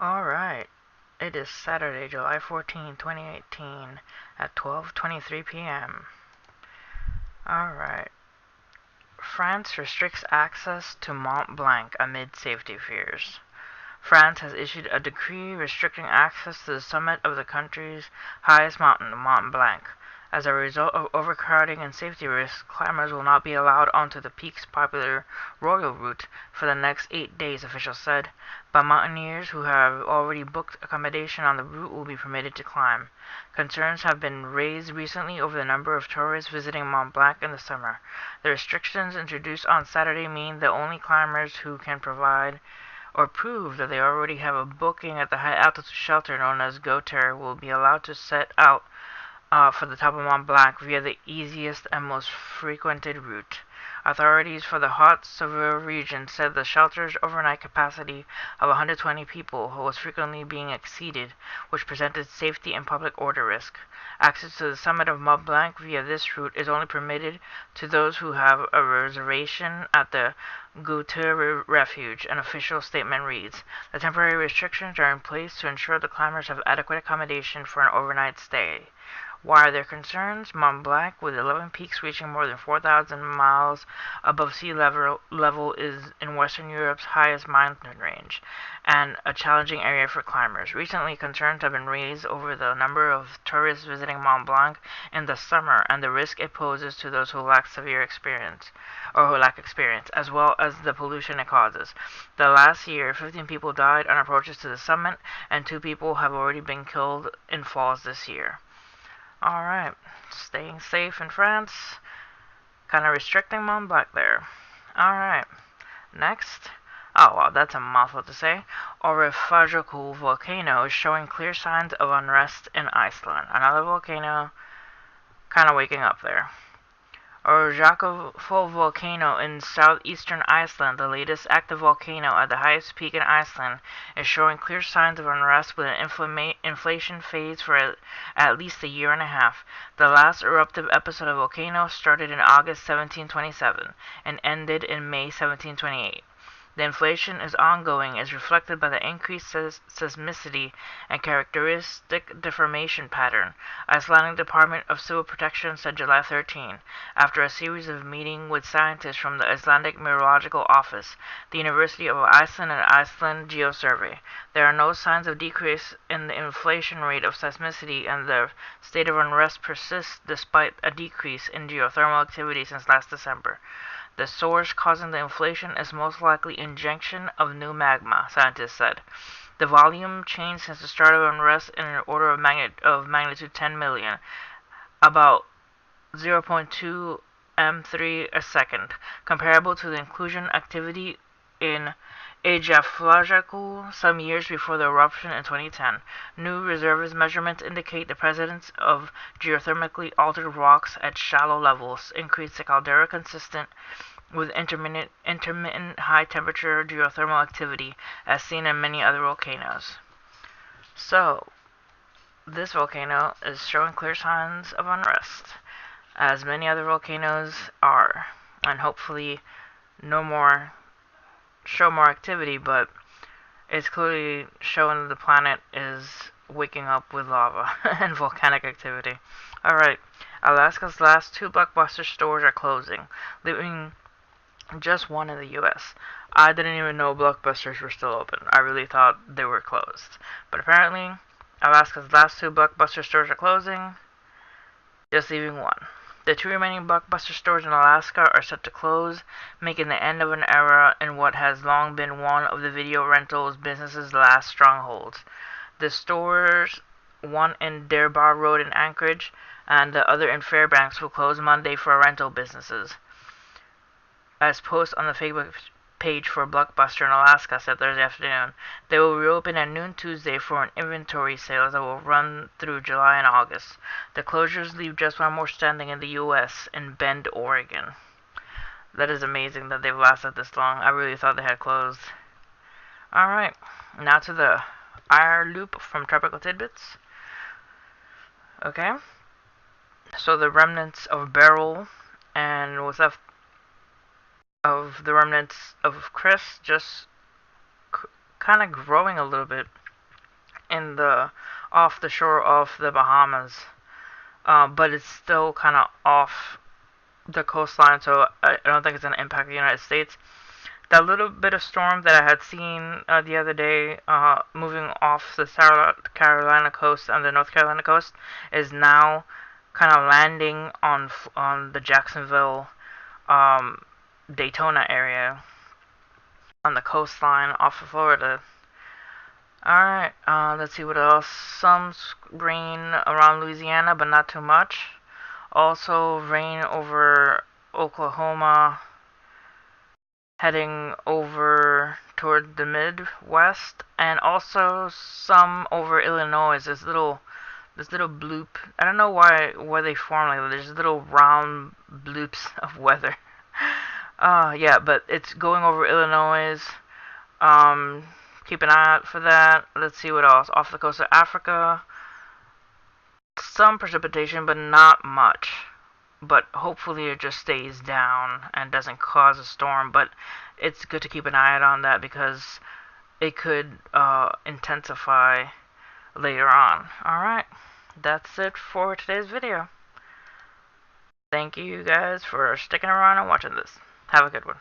Alright, it is Saturday, July 14, 2018 at 12:23 p.m. Alright, France restricts access to Mont Blanc amid safety fears. France has issued a decree restricting access to the summit of the country's highest mountain, Mont Blanc. As a result of overcrowding and safety risks, climbers will not be allowed onto the peak's popular Royal Route for the next 8 days, officials said, but mountaineers who have already booked accommodation on the route will be permitted to climb. Concerns have been raised recently over the number of tourists visiting Mont Blanc in the summer. The restrictions introduced on Saturday mean that only climbers who can provide or prove that they already have a booking at the high altitude shelter known as GoTerre will be allowed to set out for the top of Mont Blanc via the easiest and most frequented route. Authorities for the hot Savoie region said the shelter's overnight capacity of 120 people was frequently being exceeded, which presented safety and public order risk. Access to the summit of Mont Blanc via this route is only permitted to those who have a reservation at the Gouter Refuge, an official statement reads. The temporary restrictions are in place to ensure the climbers have adequate accommodation for an overnight stay. Why are there concerns? Mont Blanc, with 11 peaks reaching more than 4,000 miles above sea level, is in Western Europe's highest mountain range, and a challenging area for climbers. Recently, concerns have been raised over the number of tourists visiting Mont Blanc in the summer and the risk it poses to those who lack experience, as well as the pollution it causes. The last year, 15 people died on approaches to the summit, and 2 people have already been killed in falls this year. Alright, staying safe in France, kind of restricting Mont Blanc there. Alright, next. Oh wow, that's a mouthful to say. Öræfajökull volcano is showing clear signs of unrest in Iceland. Another volcano kind of waking up there. Öræfajökull volcano in southeastern Iceland, the latest active volcano at the highest peak in Iceland, is showing clear signs of unrest with an inflation phase for at least a year and a half. The last eruptive episode of the volcano started in August 1727 and ended in May 1728. The inflation is ongoing, as reflected by the increased seismicity and characteristic deformation pattern, Icelandic Department of Civil Protection said July 13, after a series of meetings with scientists from the Icelandic Meteorological Office, the University of Iceland, and Iceland Geosurvey. There are no signs of decrease in the inflation rate of seismicity, and the state of unrest persists despite a decrease in geothermal activity since last December. The source causing the inflation is most likely injection of new magma, scientists said. The volume changed since the start of unrest in an order of magnitude 10 million, about 0.2 m3 a second, comparable to the inclusion activity in Öræfajökull some years before the eruption in 2010. New reservoir measurements indicate the presence of geothermically altered rocks at shallow levels, increase the caldera consistent with intermittent high-temperature geothermal activity as seen in many other volcanoes. So, this volcano is showing clear signs of unrest, as many other volcanoes are, and hopefully show more activity, but it's clearly showing that the planet is waking up with lava and volcanic activity. Alright, Alaska's last 2 Blockbuster stores are closing, leaving just one in the US. I didn't even know Blockbusters were still open. I really thought they were closed. But apparently, Alaska's last 2 Blockbuster stores are closing, just leaving one. The 2 remaining Blockbuster stores in Alaska are set to close, making the end of an era in what has long been one of the video rentals business's last strongholds. The stores, one in Dearborn Road in Anchorage and the other in Fairbanks, will close Monday for rental businesses. As post on the Facebook page for Blockbuster in Alaska said Thursday afternoon, they will reopen at noon Tuesday for an inventory sales that will run through July and August. The closures leave just one more standing in the U.S. in Bend, Oregon. That is amazing that they've lasted this long. I really thought they had closed. Alright, now to the IR loop from Tropical Tidbits. Okay, so the remnants of Beryl and what's left of the remnants of Chris just kind of growing a little bit. in the off the shore of the Bahamas, but it's still kind of off the coastline, so I don't think it's going to impact the United States. That little bit of storm that I had seen the other day, moving off the South Carolina coast and the North Carolina coast, is now kind of landing on the Jacksonville, Daytona area on the coastline off of Florida. Alright, let's see what else. Some rain around Louisiana, but not too much. Also, rain over Oklahoma, heading over toward the Midwest, and also some over Illinois. This little bloop. I don't know why they form like that. There's little round bloops of weather. Yeah, but it's going over Illinois. Keep an eye out for that. Let's see what else. Off the coast of Africa, some precipitation, but not much. But hopefully it just stays down and doesn't cause a storm. But it's good to keep an eye out on that because it could intensify later on. Alright, that's it for today's video. Thank you guys for sticking around and watching this. Have a good one.